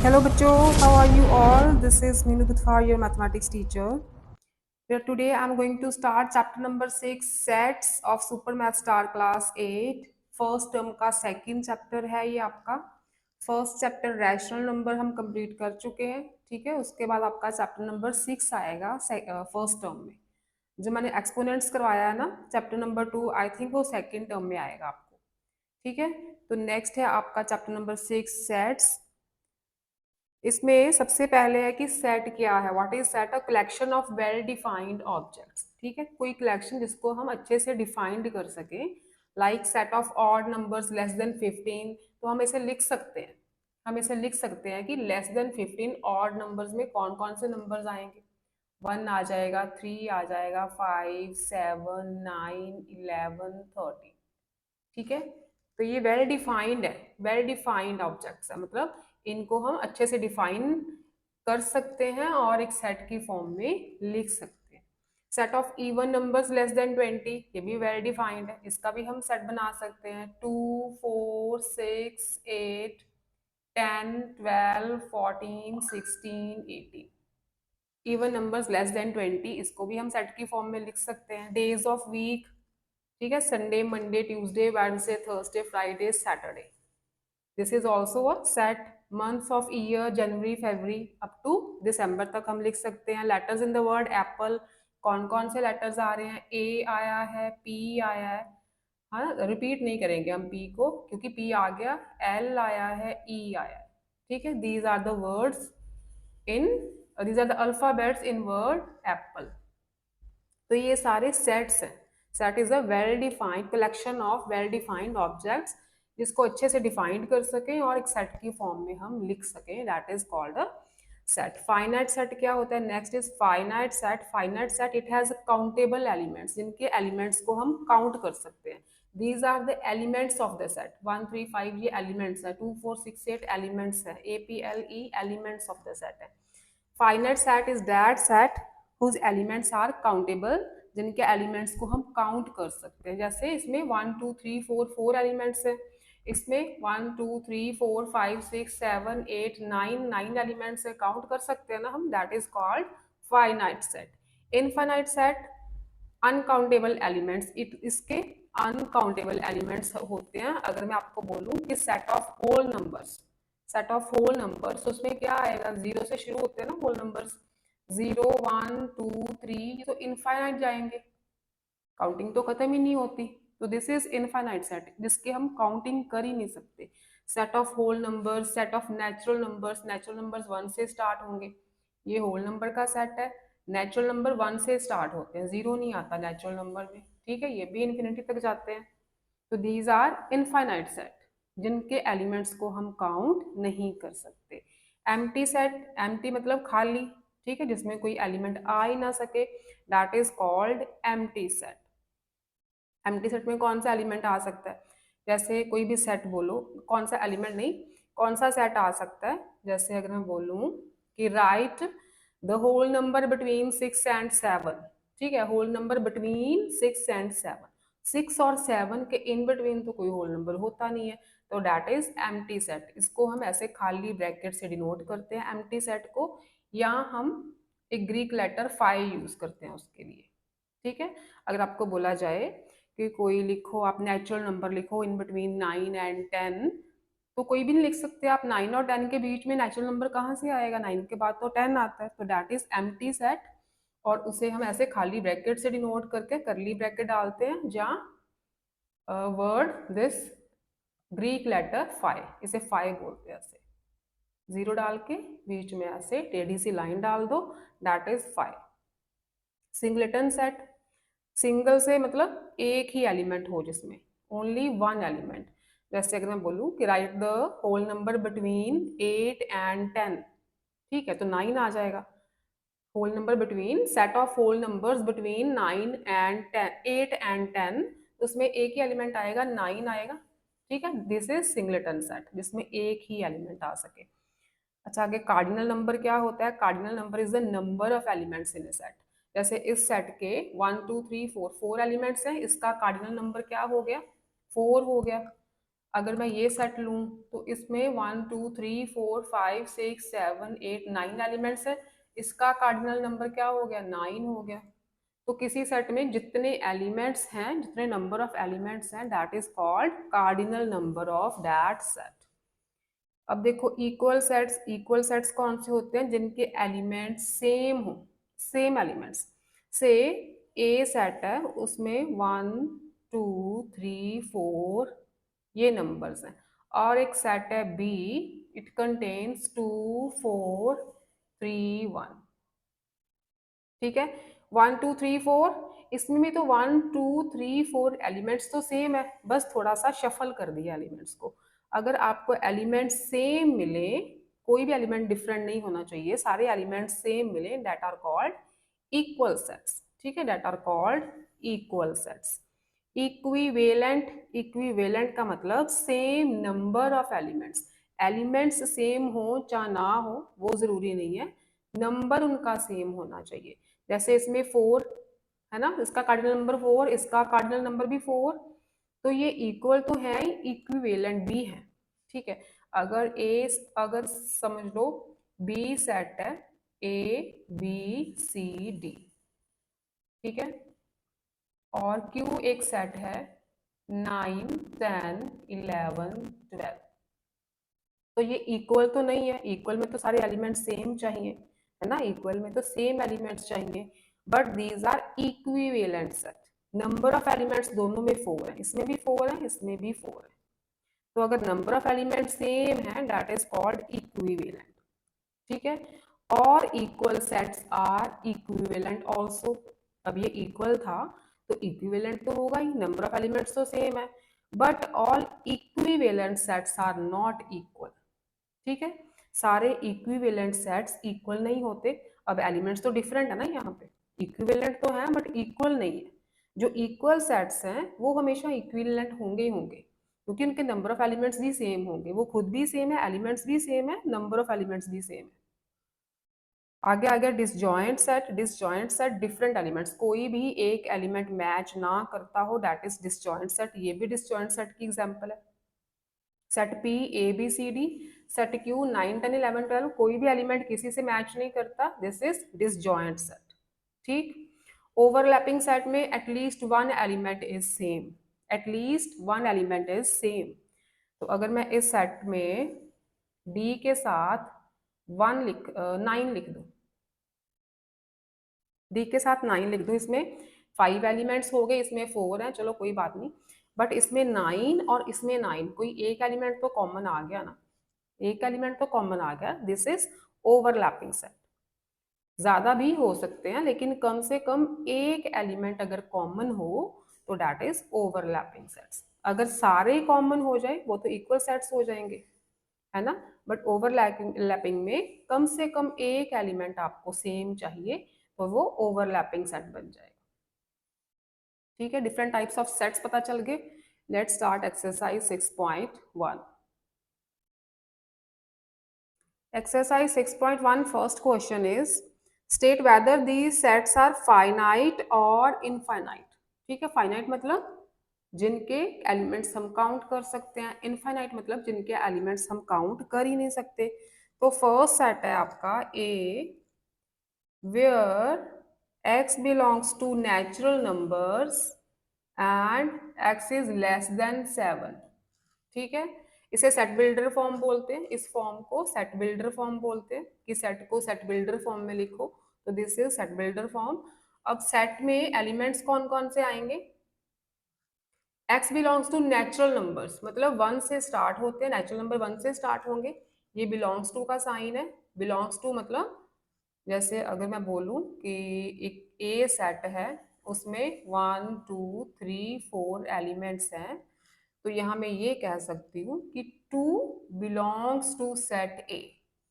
Hello, Bacho. How are you all? This is Meenu Gutfar, your mathematics teacher. Today, I'm going to start chapter number 6, Sets of Super Math Star Class 8. First term का second chapter है ये आपका. First chapter rational number हम complete कर चुके हैं. ठीक है, उसके बाद आपका चैप्टर नंबर 6 आएगा फर्स्ट टर्म में. जो मैंने एक्सपोनेंट्स करवाया है ना, चैप्टर नंबर 2, आई थिंक वो सेकंड टर्म में आएगा आपको. ठीक है, तो नेक्स्ट है आपका चैप्टर नंबर 6, सेट्स. इसमें सबसे पहले है कि सेट क्या है. What is set? A collection of well defined objects. ठीक है, कोई कलेक्शन जिसको हम अच्छे से डिफाइंड कर सकें. Like set of odd numbers less then 15. तो हम इसे लिख सकते हैं. हम इसे लिख सकते हैं कि लेस देन 15 ऑड नंबर्स में कौन कौन से नंबर्स आएंगे. 1 आ जाएगा, 3 आ जाएगा, 5, 7, 9, 11, 13. ठीक है, तो ये वेल डिफाइंड है. वेल डिफाइंड ऑब्जेक्ट्स है, मतलब इनको हम अच्छे से डिफाइन कर सकते हैं और एक सेट की फॉर्म में लिख सकते हैं. Set of even numbers less then 20, ये भी वेल डिफाइंड है. इसका भी हम सेट बना सकते हैं. 2, 4, 6, 8, 10, 12, 14, 16, 18. इवन नंबर्स लेस देन 20, इसको भी हम सेट की फॉर्म में लिख सकते हैं. डेज ऑफ वीक, ठीक है, Sunday, Monday, Tuesday, Wednesday, Thursday, Friday, Saturday. This is also a set. Months of year, जनवरी, फरवरी अप टू दिसंबर तक हम लिख सकते हैं. Letters in the word apple, कौन कौन से लेटर्स आ रहे हैं. ए आया है, पी आया है. हाँ, रिपीट नहीं करेंगे हम पी को, क्योंकि पी आ गया. एल आया है, ई आया है. ठीक है, these are the words in, these are the alphabets in word apple. तो ये सारे सेट्स हैं. Set is a well defined collection of well defined objects, जिसको अच्छे से डिफाइंड कर सकें और एक सेट की फॉर्म में हम लिख सकें. That is called a set. Finite set क्या होता है? Next is finite set. Finite set it has countable elements, जिनके एलिमेंट्स को हम काउंट कर सकते हैं. These are the elements of the set. 1, 3, 5 ये एलिमेंट्स है. 2, 4, 6, 8 एलिमेंट्स है. APLE elements of the set है. Finite set is that set whose elements are countable, जिनके एलिमेंट्स को हम काउंट कर सकते हैं. जैसे इसमें 1, 2, 3, 4 4 एलिमेंट्स है. इसमें 1, 2, 3, 4, 5, 6, 7, 8, 9 एलिमेंट्स है. काउंट कर सकते हैं ना हम. That is called finite set. Infinite set, uncountable elements. इसके अनकाउंटेबल एलिमेंट्स होते हैं. अगर मैं आपको बोलूं कि set of whole numbers, set of whole numbers, तो उसमें क्या आएगा? जीरो से शुरू होते हैं ना होल नंबर्स. 0, 1, 2, 3, तो इनफाइनाइट जाएंगे. काउंटिंग तो खत्म ही नहीं होती. तो दिस इज इनफाइनाइट सेट, जिसके हम काउंटिंग कर ही नहीं सकते. Set of whole numbers, set of natural numbers. Natural numbers 1 से स्टार्ट होंगे. ये होल नंबर का सेट है. नेचुरल नंबर 1 से स्टार्ट होते हैं, 0 नहीं आता नेचुरल नंबर में. ठीक है, ये भी इन्फिनिटी तक जाते हैं. तो दीज आर इनफाइनाइट सेट, जिनके एलिमेंट्स को हम काउंट नहीं कर सकते. एम्प्टी सेट, एम्प्टी मतलब खाली. ठीक है, जिसमें कोई एलिमेंट आ ही ना सके. That is called empty set. Empty set में कौन सा एलिमेंट आ सकता है? जैसे कोई भी सेट बोलो, कौन सा एलिमेंट नहीं, कौन सा सेट आ सकता है. जैसे अगर मैं बोलूं कि write the whole number between 6 and 7. ठीक है, होल नंबर बिटवीन 6 एंड 7. 6 और 7 के इन बिटवीन तो कोई होल नंबर होता नहीं है. तो दैट इज एम्प्टी सेट. इसको हम ऐसे खाली ब्रैकेट से डिनोट करते हैं एम्प्टी सेट को, या हम एक ग्रीक लेटर फाई यूज करते हैं उसके लिए. ठीक है, अगर आपको बोला जाए कि कोई लिखो, आप नेचुरल नंबर लिखो इन बिटवीन 9 एंड 10, तो कोई भी नहीं लिख सकते आप. 9 और 10 के बीच में नेचुरल नंबर कहाँ से आएगा? 9 के बाद तो 10 आता है. तो दैट इज एम्प्टी सेट. और उसे हम ऐसे खाली ब्रैकेट से डिनोट करके करली ब्रैकेट डालते हैं, जहाँ word this Greek letter phi, इसे फाई बोलते हैं. ऐसे जीरो डाल के बीच में ऐसे टेढ़ी सी लाइन डाल दो. That is phi. Singleton set, single से मतलब एक ही एलिमेंट हो, जिसमें ओनली वन एलिमेंट. जैसे अगर मैं बोलूँ कि write the whole number between 8 and 10. ठीक है, तो 9 आ जाएगा. Whole number between, set of whole numbers between 9 and 10, 8 and 10, उसमें एक ही एलिमेंट आएगा, 9 आएगा. ठीक है, दिस इज सिंगलेटन सेट, जिसमें एक ही एलिमेंट आ सके. अच्छा, आगे कार्डिनल नंबर क्या होता है? Cardinal number is the number of elements in A set. जैसे इस सेट के 1, 2, 3, 4 4 एलिमेंट्स हैं. इसका कार्डिनल नंबर क्या हो गया? 4 हो गया. अगर मैं ये सेट लूँ तो इसमें 1 2 3 4 5 6 7 8 9 एलिमेंट्स है। इसका कार्डिनल नंबर क्या हो गया? 9 हो गया। तो किसी सेट में जितने एलिमेंट्स हैं, जितने नंबर ऑफ एलिमेंट्स हैं, that is called cardinal number of that set. अब देखो इक्वल सेट्स कौन से होते हैं? जिनके एलिमेंट्स सेम हो, सेम एलिमेंट्स। से ए सेट है, उसमें 1 2 3 4 ये नंबर्स हैं। और एक सेट है बी, इट कंटेन्स 2 4 3 1। ठीक है, 1 2 3 4, इसमें भी तो 1 2 3 4 एलिमेंट्स तो सेम है, बस थोड़ा सा शफल कर दिया एलिमेंट्स को। अगर आपको एलिमेंट्स सेम मिले, कोई भी एलिमेंट डिफरेंट नहीं होना चाहिए, सारे एलिमेंट्स सेम मिले, that are called equal sets. ठीक है, that are called equal sets. Equivalent का मतलब same number of elements. Elements same हो चाहे ना हो वो जरूरी नहीं है, नंबर उनका सेम होना चाहिए। जैसे इसमें 4 है ना, इसका कार्डिनल नंबर 4, इसका कार्डिनल नंबर भी 4, तो ये इक्वल तो है ही, इक्विवेलेंट भी है। ठीक है, अगर समझ लो बी सेट है, ए बी सी डी, ठीक है, और क्यू एक सेट है 9 10 11 12, तो ये इक्वल तो नहीं है। इक्वल में तो सारे एलिमेंट सेम चाहिए, है ना, इक्वल में तो सेम एलिमेंट्स चाहिए, but these are equivalent set. Number of elements दोनों में 4 है, इसमें भी 4 है, इसमें भी 4 है। तो अगर नंबर ऑफ एलिमेंट सेम है, दैट इज कॉल्ड इक्विवेलेंट। ठीक है, और equal sets are equivalent also. अब ये इक्वल था तो इक्विवेलेंट तो होगा ही, नंबर ऑफ एलिमेंट्स तो सेम है, but all equivalent sets are not equal. ठीक है, सारे इक्विवेलेंट सेट्स इक्वल नहीं होते। अब एलिमेंट्स तो डिफरेंट है ना, यहाँ पे इक्विवेलेंट तो है बट इक्वल नहीं है। जो इक्वल सेट्स हैं वो हमेशा इक्विवेलेंट होंगे ही होंगे, क्योंकि उनके नंबर ऑफ एलिमेंट्स भी सेम होंगे, वो खुद भी सेम है, एलिमेंट्स भी सेम है, नंबर ऑफ एलिमेंट्स भी सेम है। आगे आ गया disjoint set. Disjoint set different elements, कोई भी एक एलिमेंट मैच ना करता हो, दैट इज डिसजॉइंट सेट। ये भी डिसजॉइंट सेट की एग्जांपल है। Set P A B C D, set Q 9 10 11 12, कोई भी एलिमेंट किसी से मैच नहीं करता, दिस इज डिसजॉइंट सेट। ठीक, ओवरलैपिंग सेट में at least one element is same, at least one element is same. तो अगर मैं इस सेट में डी के साथ 9 लिख दूं, डी के साथ 9 लिख दूं, इसमें 5 एलिमेंट्स हो गए, इसमें 4 हैं, चलो कोई बात नहीं, बट इसमें 9 और इसमें 9, कोई एक एलिमेंट तो कॉमन आ गया ना, एक एलिमेंट तो कॉमन आ गया, दिस इज ओवरलैपिंग सेट। ज्यादा भी हो सकते हैं लेकिन कम से कम एक एलिमेंट अगर कॉमन हो तो दैट इज ओवरलैपिंग सेट्स। अगर सारे कॉमन हो जाए वो तो इक्वल सेट्स हो जाएंगे, है ना, बट ओवरलैपिंग में कम से कम एक एलिमेंट आपको सेम चाहिए, तो वो ओवरलैपिंग सेट बन जाएगा। ठीक है, डिफरेंट टाइप्स ऑफ सेट्स पता चल गए। Let's start exercise 6.1। Exercise 6.1 first question is state whether these sets are finite or infinite। ठीक है, फाइनाइट मतलब जिनके एलिमेंट्स हम काउंट कर सकते हैं, इनफाइनाइट मतलब जिनके एलिमेंट्स हम काउंट कर ही नहीं सकते। तो फर्स्ट सेट है आपका ए where x belongs to natural numbers and x is less than 7। ठीक है, इसे सेट बिल्डर फॉर्म बोलते हैं, इस फॉर्म को सेट बिल्डर फॉर्म बोलते हैं, कि सेट को सेट बिल्डर फॉर्म में लिखो, तो this is set builder form. अब सेट में एलिमेंट्स कौन कौन से आएंगे? x belongs to natural numbers, मतलब 1 से स्टार्ट होते हैं, नेचुरल नंबर 1 से स्टार्ट होंगे, ये बिलोंग्स टू का साइन है। बिलोंग्स टू मतलब जैसे अगर मैं बोलूं कि एक ए सेट है, उसमें 1 2 3 4 एलिमेंट्स हैं, तो यहाँ मैं ये कह सकती हूँ कि 2 बिलोंग्स टू सेट ए,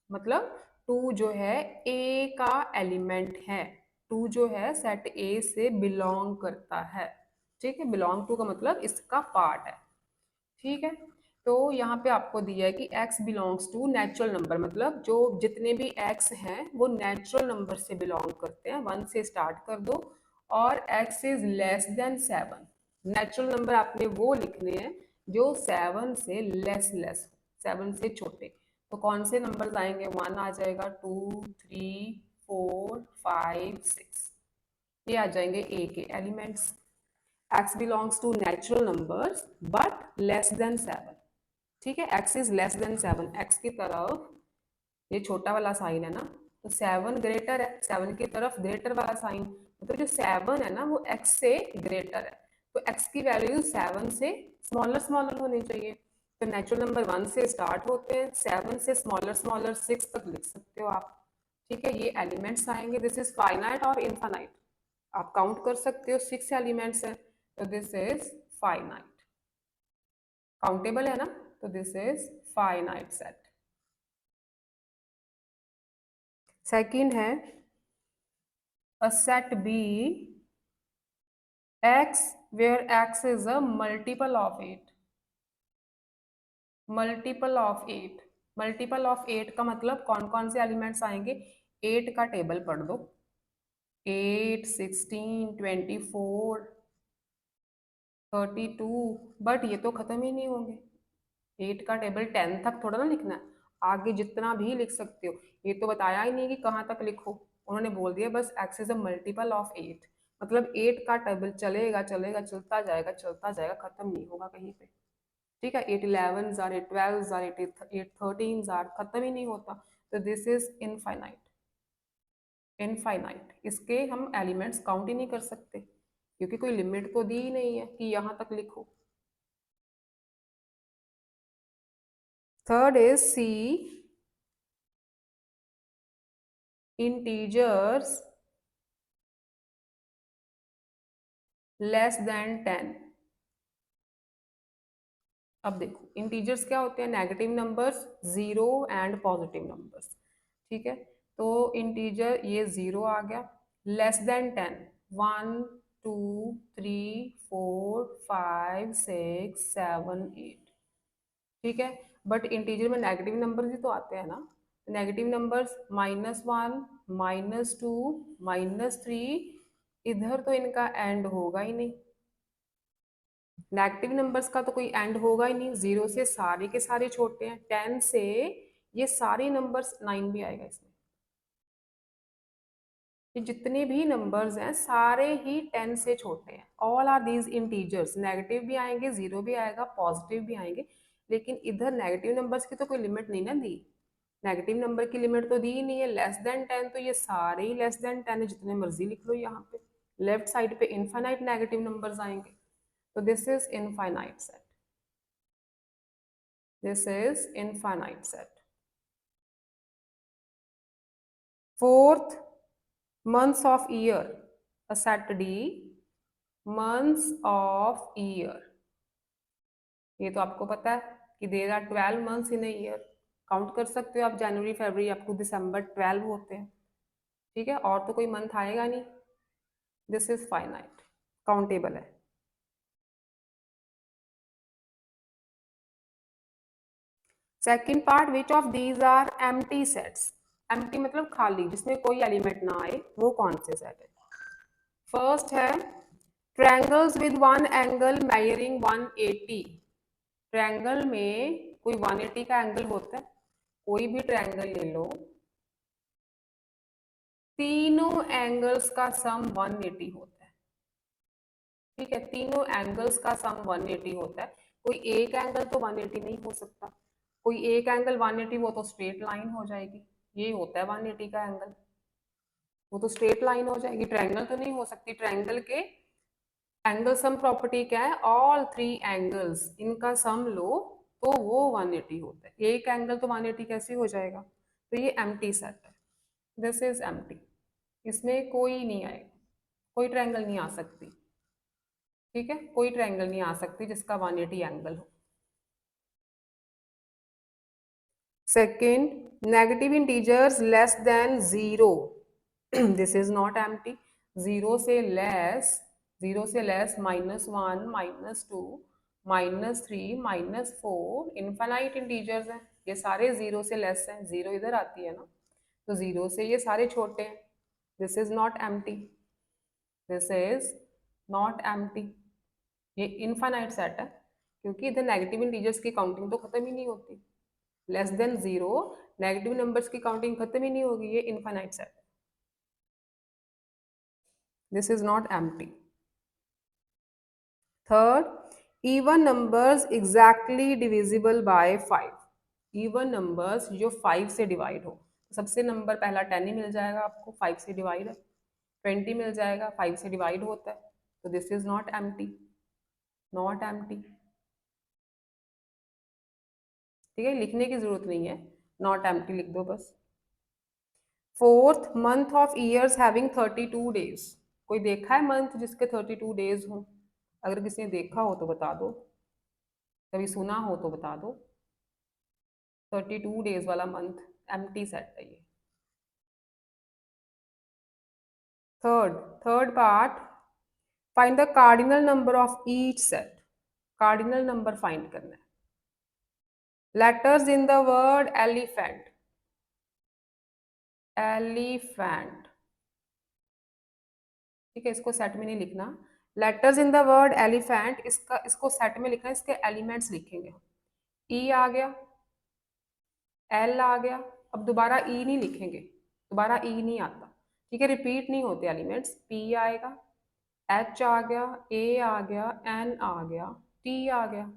मतलब 2 जो है ए का एलिमेंट है, 2 जो है सेट ए से बिलोंग करता है। ठीक है, बिलोंग टू का मतलब इसका पार्ट है। ठीक है, तो यहाँ पे आपको दिया है कि x belongs to natural number, मतलब जो जितने भी x हैं वो नेचुरल नंबर से बिलोंग करते हैं, 1 से स्टार्ट कर दो, और x is less than 7। Natural number आपने वो लिखने हैं जो 7 से लेस 7 से छोटे। तो कौन से नंबर्स आएंगे? 1 आ जाएगा, 2, 3, 4, 5, 6, ये आ जाएंगे ए के elements. x belongs to natural numbers but less than 7। ठीक है, x is less than 7, x की तरफ ये छोटा वाला साइन है ना, तो 7 ग्रेटर है, 7 की तरफ ग्रेटर वाला साइन, मतलब जो 7 है ना वो x से ग्रेटर है, तो x की वैल्यू 7 से स्मॉलर होनी चाहिए। तो नेचुरल नंबर 1 से स्टार्ट होते हैं, 7 से स्मॉलर 6 तक लिख सकते हो आप। ठीक है, ये एलिमेंट्स आएंगे। दिस इज फाइनाइट और इनफाइनाइट, आप काउंट कर सकते हो, 6 एलिमेंट्स हैं, तो दिस इज फाइनाइट। काउंटेबल है ना, तो this is finite set. Second है a set B x where x is a multiple of 8। Multiple of 8, multiple of 8 का मतलब कौन कौन से एलिमेंट्स आएंगे? 8 का टेबल पढ़ दो, 8, 16, 24, 32, बट ये तो खत्म ही नहीं होंगे। 8 का टेबल 10 तक थोड़ा ना लिखना है, आगे जितना भी लिख सकते हो। ये तो बताया ही नहीं कि कहाँ तक लिखो, उन्होंने बोल दिया बस x is a multiple of 8, मतलब 8 का टेबल चलेगा चलेगा चलता जाएगा, खत्म नहीं होगा कहीं पे। ठीक है, 8 11 जार, 8 12 जार, 8 13 जार, खत्म ही नहीं होता। तो दिस इज इनफाइनाइट। इनफाइनाइट, इसके हम एलिमेंट्स काउंट ही नहीं कर सकते, क्योंकि कोई लिमिट तो दी ही नहीं है कि यहाँ तक लिखो। Third is C integers less than 10। अब देखो, इंटीजर्स क्या होते हैं? Negative numbers, zero and positive numbers. ठीक है, तो इंटीजर ये जीरो आ गया, लेस देन 10, 1, 2, 3, 4, 5, 6, 7, 8। ठीक है, बट इंटीजर में नेगेटिव नंबर भी तो आते हैं ना, नेगेटिव नंबर्स -1, -2, -3, इधर तो इनका एंड होगा ही नहीं। नेगेटिव नंबर्स का तो कोई एंड होगा ही नहीं, जीरो से सारे के सारे छोटे हैं, 10 से ये सारे नंबर्स, 9 भी आएगा इसमें, ये जितने भी नंबर्स हैं सारे ही 10 से छोटे हैं। All are these integers, negative भी आएंगे, जीरो भी आएगा, पॉजिटिव भी आएंगे, लेकिन इधर नेगेटिव नंबर्स की तो कोई लिमिट नहीं ना दी, नेगेटिव नंबर की लिमिट तो दी ही नहीं है। लेस देन 10, तो ये सारे ही लेस देन 10 है, जितने मर्जी लिख लो यहाँ पे। लेफ्ट साइड पे इनफाइनाइट नेगेटिव नंबर्स आएंगे, तो this is infinite set, this is infinite set. Fourth, months of year, a set D, months of year, ये तो आपको पता है कि there are 12 months in year, count कर सकते हो आप, जनवरी फरवरी अप टू दिसंबर 12 होते हैं। ठीक है, और तो कोई मंथ आएगा नहीं, दिस इज फाइनाइट, काउंटेबल है। Second part, which of these are empty sets? Empty मतलब खाली, जिसमें कोई एलिमेंट ना आए, वो कौन से सेट है? फर्स्ट है triangles with one angle measuring 180। Triangle में कोई 180 का एंगल होता है, कोई भी ट्रायंगल ले लो, तीनों एंगल्स का सम 180 होता है। ठीक है, तीनों एंगल्स का सम 180 होता है, कोई एक एंगल तो 180 नहीं हो सकता, कोई एक एंगल 180 वो तो स्ट्रेट लाइन हो जाएगी, ये होता है 180 का एंगल, वो तो स्ट्रेट लाइन हो जाएगी, ट्रायंगल तो नहीं हो सकती। ट्रायंगल के एंगल सम प्रॉपर्टी क्या है? ऑल थ्री एंगल्स इनका सम लो तो वो 180 होता है, एक एंगल तो 180 कैसे हो जाएगा? तो ये एम्प्टी सेट है, दिस इज एम्प्टी, इसमें कोई नहीं आएगा, कोई ट्रायंगल नहीं आ सकती। ठीक है, कोई ट्रायंगल नहीं आ सकती जिसका 180 एंगल हो। Second, negative integers less than zero, this is not empty. Zero से लेस, जीरो से लेस -1, -2, -3, -4, इनफाइनाइट इंटीजर्स हैं, ये सारे जीरो से लेस हैं, जीरो इधर आती है ना, तो जीरो से ये सारे छोटे हैं, this is not empty, this is not empty, ये इनफाइनाइट सेट है। क्योंकि इधर नेगेटिव इंटीजर्स की काउंटिंग तो खत्म ही नहीं होती। लेस देन 0 नेगेटिव नंबर्स की काउंटिंग खत्म ही नहीं होगी, ये infinite set. This is not empty. Third, even numbers exactly divisible by 5। Even numbers जो 5 से डिवाइड हो। सबसे नंबर पहला 10 ही मिल जाएगा आपको, 5 से डिवाइड है। 20 मिल जाएगा, 5 से डिवाइड होता है। तो this is not empty, not empty. ठीक है, लिखने की जरूरत नहीं है, नॉट एम्प्टी लिख दो बस। Fourth, month of years having 32 days. कोई देखा है मंथ जिसके 32 डेज हो? अगर किसी ने देखा हो तो बता दो, कभी सुना हो तो बता दो। 32 डेज वाला मंथ एम्प्टी सेट है ये। Third, third part, find the cardinal number of each set. Cardinal number find करना है। Letters in the word elephant. Elephant, ठीक है, इसको सेट में नहीं लिखना। Letters in the word elephant, इसको सेट में लिखना है, इसके एलिमेंट्स लिखेंगे। ई आ गया, एल आ गया, अब दोबारा ई नहीं लिखेंगे, दोबारा ई नहीं आता। ठीक है, रिपीट नहीं होते एलिमेंट्स। पी आएगा, एच आ गया, ए आ गया, एन आ गया, टी आ गया।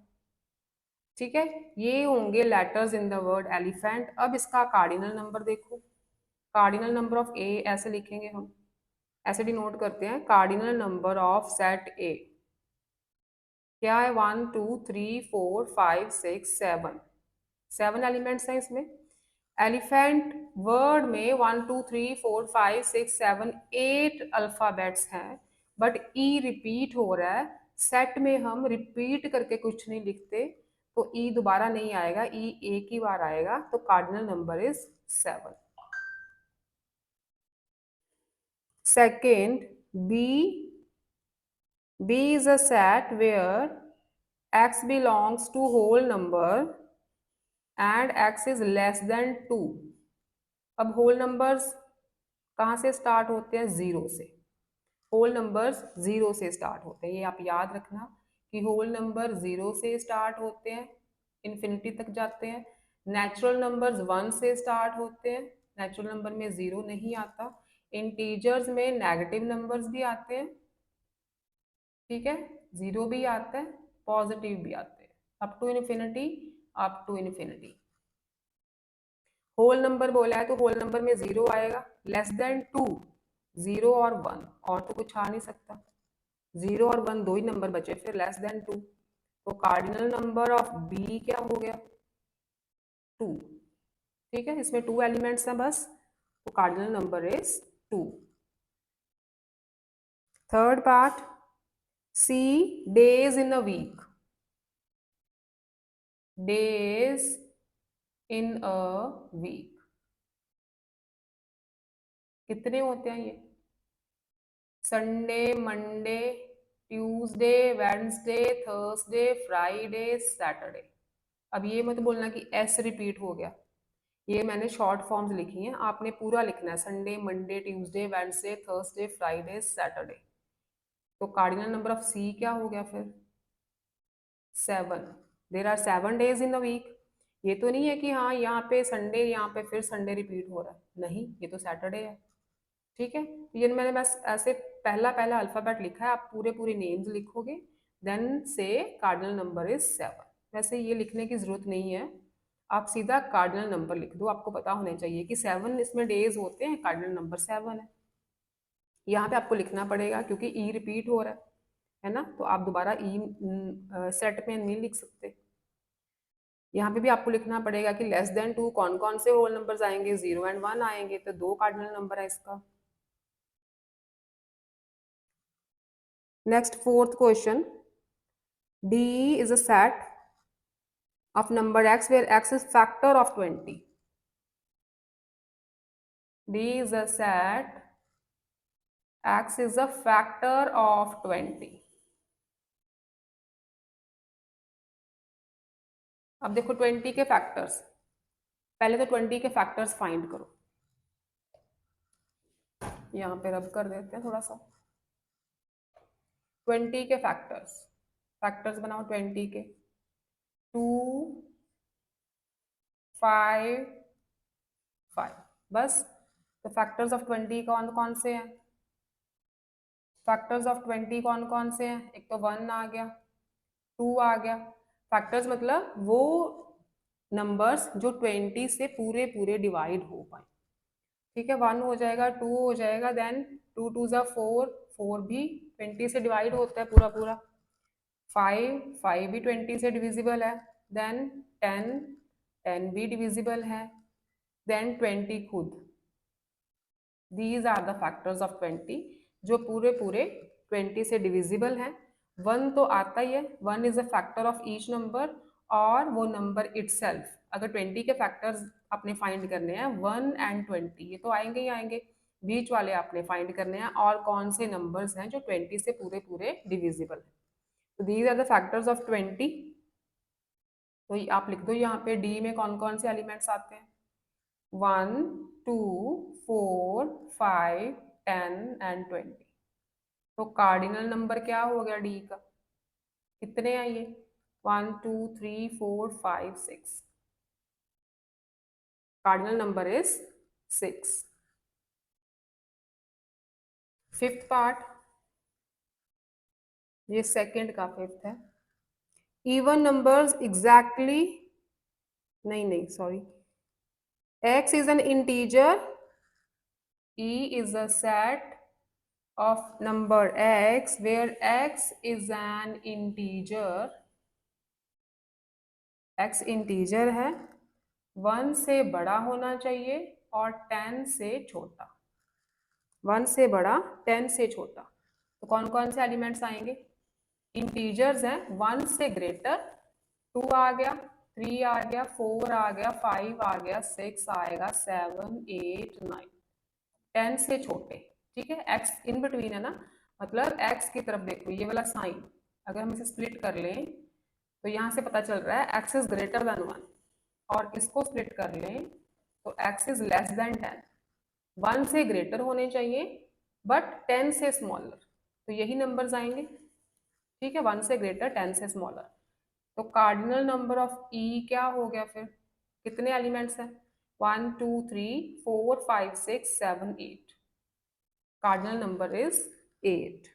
ठीक है, ये होंगे letters in the word elephant. अब इसका कार्डिनल नंबर देखो। कार्डिनल नंबर ऑफ ए ऐसे लिखेंगे हम, ऐसे डिनोट करते हैं, कार्डिनल नंबर ऑफ सेट ए क्या है? 1 2 3 4 5 6 7, 7 एलिमेंट्स हैं इसमें। एलिफेंट वर्ड में 1 2 3 4 5 6 7 8 अल्फाबेट्स हैं, बट ई रिपीट हो रहा है। सेट में हम रिपीट करके कुछ नहीं लिखते, तो ई दोबारा नहीं आएगा, ई एक ही बार आएगा, तो cardinal number is 7। Second, B is a set where x belongs to whole number and x is less than 2। अब होल नंबर्स कहाँ से स्टार्ट होते हैं? जीरो से। होल नंबर्स जीरो से स्टार्ट होते हैं, ये आप याद रखना कि होल नंबर जीरो से स्टार्ट होते हैं, इन्फिनिटी तक जाते हैं। नेचुरल नंबर्स 1 से स्टार्ट होते हैं, नेचुरल नंबर में जीरो नहीं आता। इंटीजर्स में नेगेटिव नंबर्स भी आते हैं, ठीक है, जीरो भी आता है, पॉजिटिव भी आते हैं, up to infinity, up to infinity. Whole number बोला है तो होल नंबर में जीरो आएगा, लेस देन 2 जीरो और 1, और तो कुछ आ नहीं सकता। जीरो और 1 दो ही नंबर बचे, फिर लेस देन 2, तो कार्डिनल नंबर ऑफ बी क्या हो गया? 2। ठीक है, इसमें 2 एलिमेंट्स हैं बस, तो cardinal number is 2। Third part, C days in a week. Days in a week कितने होते हैं ये? Sunday, Monday, Tuesday, Wednesday, Thursday, Friday, Saturday. अब ये मत बोलना कि एस रिपीट हो गया, ये मैंने शॉर्ट फॉर्म्स लिखी हैं, आपने पूरा लिखना है, Sunday, Monday, Tuesday, Wednesday, Thursday, Friday, Saturday. तो कार्डिनल नंबर ऑफ सी क्या हो गया फिर? 7। There are 7 days in a week. ये तो नहीं है कि हाँ यहाँ पे संडे, यहाँ पे फिर संडे रिपीट हो रहा है, नहीं, ये तो सैटरडे है। ठीक है, तो ये मैंने बस ऐसे पहला पहला अल्फाबेट लिखा है, आप पूरे पूरे नेम्स लिखोगे, देन से कार्डिनल नंबर इज 7। वैसे ये लिखने की जरूरत नहीं है, आप सीधा कार्डिनल नंबर लिख दो, आपको पता होना चाहिए कि 7 इसमें डेज होते हैं, कार्डिनल नंबर 7 है। यहाँ पे आपको लिखना पड़ेगा क्योंकि ई रिपीट हो रहा है ना, तो आप दोबारा ई सेट में नहीं लिख सकते। यहाँ पे भी आपको लिखना पड़ेगा कि लेस देन 2 कौन कौन से होल नंबर्स आएंगे? 0 एंड 1 आएंगे, तो 2 कार्डिनल नंबर है इसका। Next, fourth question, D is a set of number x where x is factor of 20। D is a set x is a factor of 20। अब देखो 20 के फैक्टर्स, पहले तो 20 के फैक्टर्स फाइंड करो। यहाँ पे रब कर देते हैं थोड़ा सा। 20 के फैक्टर्स, फैक्टर्स बनाओ 20 के। 2 5 5 बस। तो फैक्टर्स ऑफ 20 कौन कौन से हैं? फैक्टर्स ऑफ 20 कौन कौन से हैं? एक तो 1 आ गया, 2 आ गया। फैक्टर्स मतलब वो नंबर्स जो 20 से पूरे पूरे डिवाइड हो पाए। ठीक है, 1 हो जाएगा, 2 हो जाएगा, देन 2 2 ज़ा 4, 4 भी 20 से डिवाइड होता है पूरा पूरा। 5 5 भी 20 से डिविजिबल है। देन 10 10 भी डिविजिबल है। देन 20 खुद। These are the factors of 20 जो पूरे पूरे 20 से डिविजिबल हैं। 1 तो आता ही है, 1 is a factor of each number, और वो नंबर इटसेल्फ। अगर 20 के फैक्टर्स आपने फाइंड करने हैं 1 एंड 20, ये तो आएंगे ही आएंगे। बीच वाले आपने फाइंड करने हैं, और कौन से नंबर्स हैं जो 20 से पूरे पूरे डिविजिबल हैं। तो these are the factors of 20। तो आप लिख दो यहाँ पे डी में कौन कौन से एलिमेंट्स आते हैं। 1 2 4 5 10 एंड 20। तो कार्डिनल नंबर क्या हो गया डी का? कितने हैं ये? 1 2 3 4 5 6। Cardinal number is 6। Fifth part, ये सेकंड का फिफ्थ है। इवन नंबर्स एग्जैक्टली, नहीं नहीं sorry, x is an integer, e is a set of number x where x is an integer, x integer है, 1 से बड़ा होना चाहिए और 10 से छोटा। 1 से बड़ा 10 से छोटा। तो कौन कौन से एलिमेंट्स आएंगे? इंटीजर्स हैं, 1 से ग्रेटर 2 आ गया, 3 आ गया, 4 आ गया, 5 आ गया, 6 आएगा, 7 8 9। 10 से छोटे। ठीक है, x इन बिटवीन है ना, मतलब x की तरफ देखो, ये वाला साइन अगर हम इसे स्प्लिट कर लें तो यहाँ से पता चल रहा है x इज ग्रेटर देन 1, और इसको स्प्लिट कर लें तो x इज लेस देन 10। 1 से ग्रेटर होने चाहिए बट 10 से स्मॉलर, तो यही नंबर्स आएंगे। ठीक है, 1 से ग्रेटर 10 से स्मॉलर। तो कार्डिनल नंबर ऑफ ई क्या हो गया फिर? कितने एलिमेंट्स हैं? 1 2 3 4 5 6 7 8। Cardinal number is 8।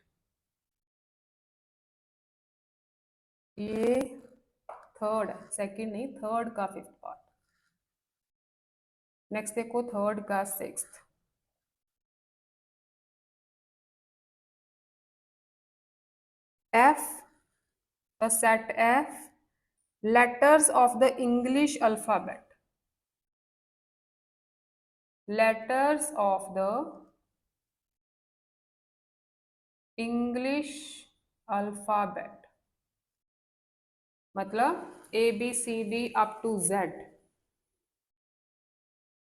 ये थर्ड है, सेकंड नहीं, थर्ड का फिफ्थ पार्ट। नेक्स्ट देखो थर्ड का sixth. F, the set F, letters of the English alphabet, letters of the English alphabet, मतलब A B C D up to Z.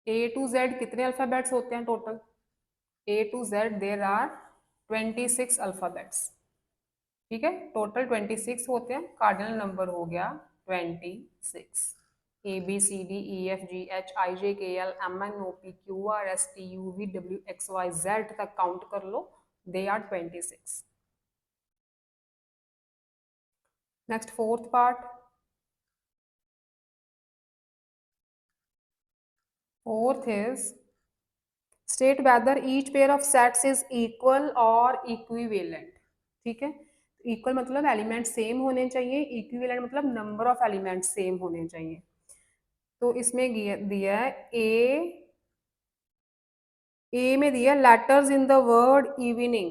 A to Z कितने alphabets होते हैं total? A to Z there are 26 alphabets. ठीक है, total 26 होते हैं, cardinal number हो गया 26। A B C D E F G H I J K L M N O P Q R S T U V W X Y Z तक count कर लो, they are 26। Next fourth part. Fourth is state whether each pair of sets is equal और equivalent. ठीक है, equal मतलब element same होने चाहिए, equivalent मतलब नंबर ऑफ एलिमेंट सेम होने चाहिए। तो इसमें दिया है ए में दिया letters in the word evening,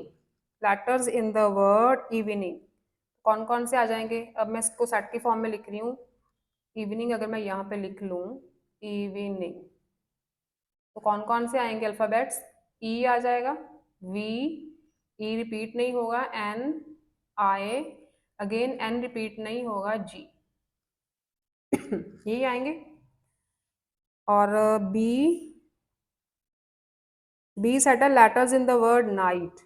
letters in the word evening कौन कौन से आ जाएंगे? अब मैं इसको सेट की फॉर्म में लिख रही हूँ। इवनिंग अगर मैं यहाँ पे लिख लूँ इवनिंग, तो कौन कौन से आएंगे अल्फाबेट्स? ई आ जाएगा, वी, ई रिपीट नहीं होगा, N, I, again N repeat नहीं होगा, जी यही आएंगे। और B, B set letters in the word knight,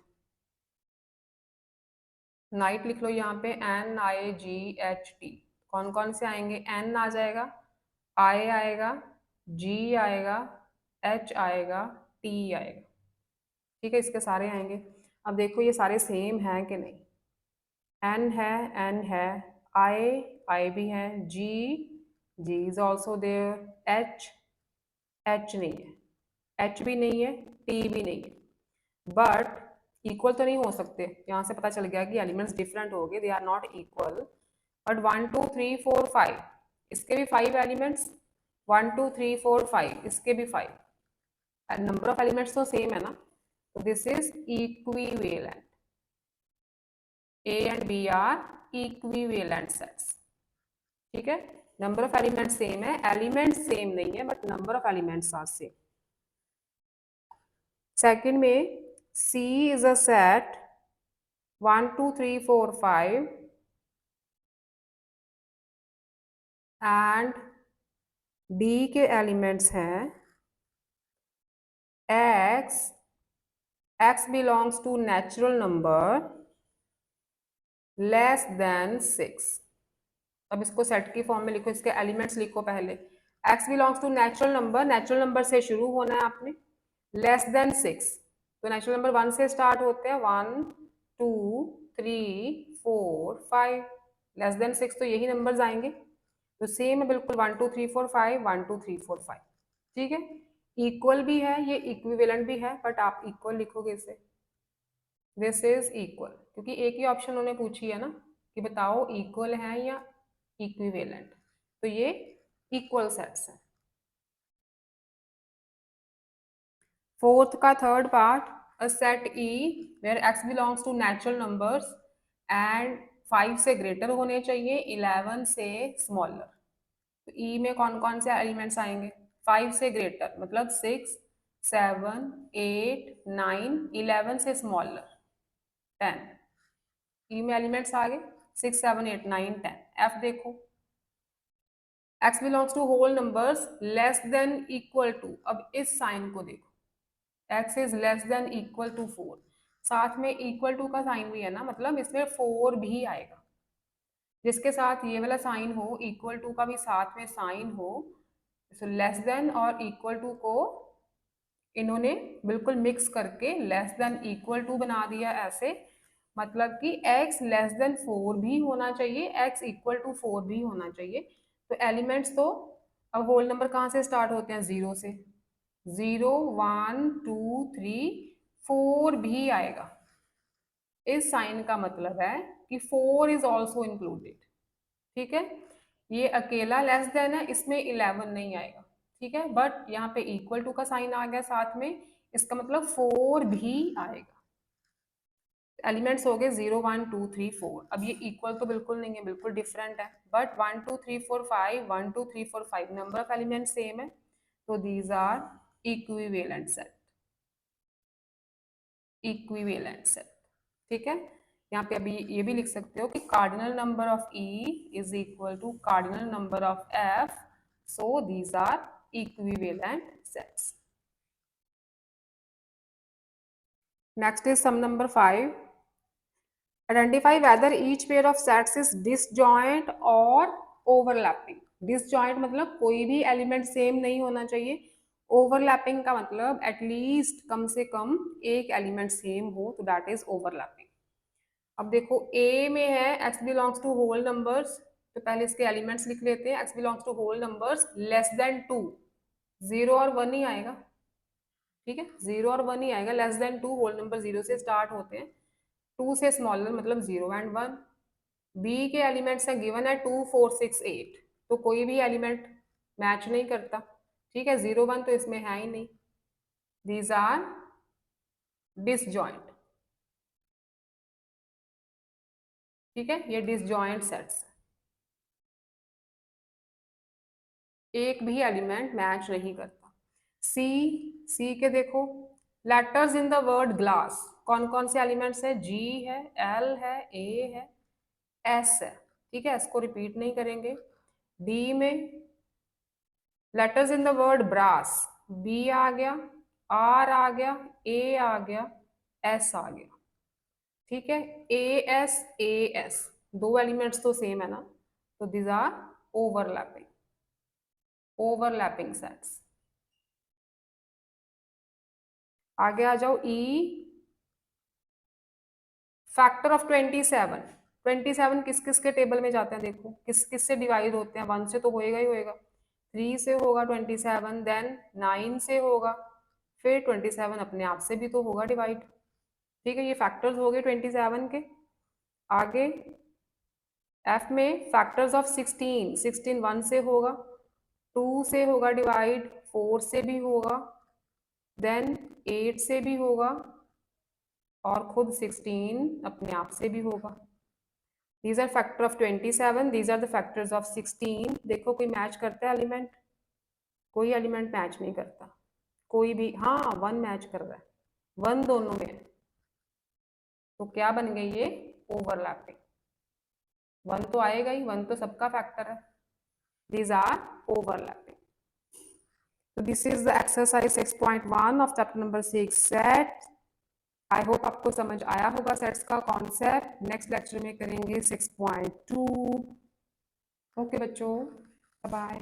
knight लिख लो यहाँ पे N I G H T. कौन कौन से आएंगे? एन आ जाएगा, आई आएगा, जी आएगा, एच आएगा, टी आएगा। ठीक है, इसके सारे आएंगे। अब देखो ये सारे सेम हैं कि नहीं। एन है, आई I भी है, G is also there, H नहीं है, H भी नहीं है, T भी नहीं है, बट इक्वल तो नहीं हो सकते। यहाँ से पता चल गया कि एलिमेंट्स डिफरेंट हो गए, they are not equal. But 1 2 3 4 5, इसके भी 5 एलिमेंट्स, 1 2 3 4 5, इसके भी 5, नंबर ऑफ एलिमेंट्स तो सेम है ना, तो this is equivalent. A and B are equivalent sets. ठीक है, नंबर ऑफ एलिमेंट्स सेम है, एलिमेंट्स सेम नहीं है, but number of elements are same. Second में C is a set 1 2 3 4 5 and D के एलिमेंट्स हैं x belongs to natural number less than 6। अब इसको सेट की फॉर्म में लिखो, इसके एलिमेंट्स लिखो पहले। x belongs to natural number से शुरू होना है आपने, लेस देन 6, तो नेचुरल नंबर 1 से स्टार्ट होते हैं, 1 2 3 4 5, लेस देन 6 तो यही नंबर्स आएंगे, तो सेम है बिल्कुल 1 2 3 4 5 1 2 3 4 5। ठीक है, इक्वल भी है, ये इक्विवेलेंट भी है, बट आप इक्वल लिखोगे इसे, दिस इज इक्वल, क्योंकि एक ही ऑप्शन उन्होंने पूछी है ना कि बताओ इक्वल है या इक्विवेलेंट, तो ये इक्वल सेट्स है। फोर्थ का third part, a set E where x belongs to natural numbers and 5 से ग्रेटर होने चाहिए, 11 से स्मॉलर। तो ई में कौन कौन से एलिमेंट्स आएंगे, 5 से ग्रेटर मतलब 6 7 8 9, 11 से स्मॉलर 10। ई में एलिमेंट्स आ गए 6 7 8 9 10। एफ देखो, x belongs to whole numbers less than equal to, अब इस साइन को देखो, x is less than equal to 4, साथ में इक्वल टू का साइन भी है ना, मतलब इसमें 4 भी आएगा। जिसके साथ ये वाला साइन हो, इक्वल टू का भी साथ में साइन हो, तो लेस देन और इक्वल टू को इन्होंने बिल्कुल मिक्स करके लेस देन इक्वल टू बना दिया ऐसे, मतलब कि x लेस देन 4 भी होना चाहिए, x इक्वल टू 4 भी होना चाहिए। तो एलिमेंट्स तो, अब होल नंबर कहाँ से स्टार्ट होते हैं, 0 से, 0 1 2 3 4 भी आएगा। इस साइन का मतलब है कि 4 इज ऑल्सो इंक्लूडेड। ठीक है, ये अकेला लेस देन है, इसमें 11 नहीं आएगा। ठीक है, बट यहाँ पे इक्वल टू का साइन आ गया साथ में, इसका मतलब 4 भी आएगा। एलिमेंट्स हो गए 0 1 2 3 4। अब ये इक्वल तो बिल्कुल नहीं है, बिल्कुल डिफरेंट है, but 1 2 3 4 5 1 2 3 4 5 number of element same है, तो these are equivalent set, equivalent set. ठीक है, यहाँ पे अभी ये भी लिख सकते हो कि cardinal number of E is equal to cardinal number of F, so these are equivalent sets. Next is some number 5, identify whether each pair of sets is disjoint और ओवरलैपिंग। डिसजॉइंट मतलब कोई भी एलिमेंट सेम नहीं होना चाहिए, overlapping का मतलब at least कम से कम एक एलिमेंट सेम हो, तो दैट इज ओवरलैपिंग। अब देखो A में है x belongs to whole numbers, तो पहले इसके एलिमेंट्स लिख लेते हैं, x belongs to whole numbers less than 2, 0 और 1 ही आएगा। ठीक है, 0 और 1 ही आएगा, लेस देन 2, होल नंबर 0 से स्टार्ट होते हैं, 2 से स्मॉलर मतलब 0 एंड 1। B के एलिमेंट्स हैं, गिवन है 2 4 6 8, तो कोई भी एलिमेंट मैच नहीं करता। ठीक है, 0 1 तो इसमें है ही नहीं, दीज आर डिसजॉइंट। ठीक है, ये डिसजॉइंट सेट्स, एक भी एलिमेंट मैच नहीं करता। सी के देखो, letters in the word glass, कौन कौन से एलिमेंट्स है, G है, L है, A है, S है। ठीक है, इसको रिपीट नहीं करेंगे। D में letters in the word brass, B आ गया, R आ गया, A आ गया, S आ गया। ठीक है, AS दो एलिमेंट्स तो सेम है ना, तो this are overlapping, overlapping sets. आगे आ जाओ, E फैक्टर ऑफ 27, 27 किस किस के टेबल में जाते हैं, देखो किस किस से डिवाइड होते हैं, 1 से तो होएगा ही होएगा, 3 से होगा 27, देन 9 से होगा, फिर 27 अपने आप से भी तो होगा डिवाइड। ठीक है, ये फैक्टर्स हो गए 27 के। आगे एफ में फैक्टर्स ऑफ 16, 16 1 से होगा, 2 से होगा डिवाइड, 4 से भी होगा, देन 8 से भी होगा, और खुद 16 अपने आप से भी होगा। These are factor of 27, these are the factors of 16। देखो कोई मैच करता है एलिमेंट, कोई एलिमेंट मैच नहीं करता, कोई भी, हाँ 1 मैच कर रहा है, 1 दोनों में है, तो क्या बन गई ये, ओवरलैपिंग। 1 तो आएगा ही, 1 तो सबका फैक्टर है, these are overlapping। तो this is the exercise 6.1 of chapter number 6 set. I hope आपको समझ आया होगा सेट्स का कॉन्सेप्ट। नेक्स्ट लेक्चर में करेंगे 6.2। ओके बच्चों, बाय।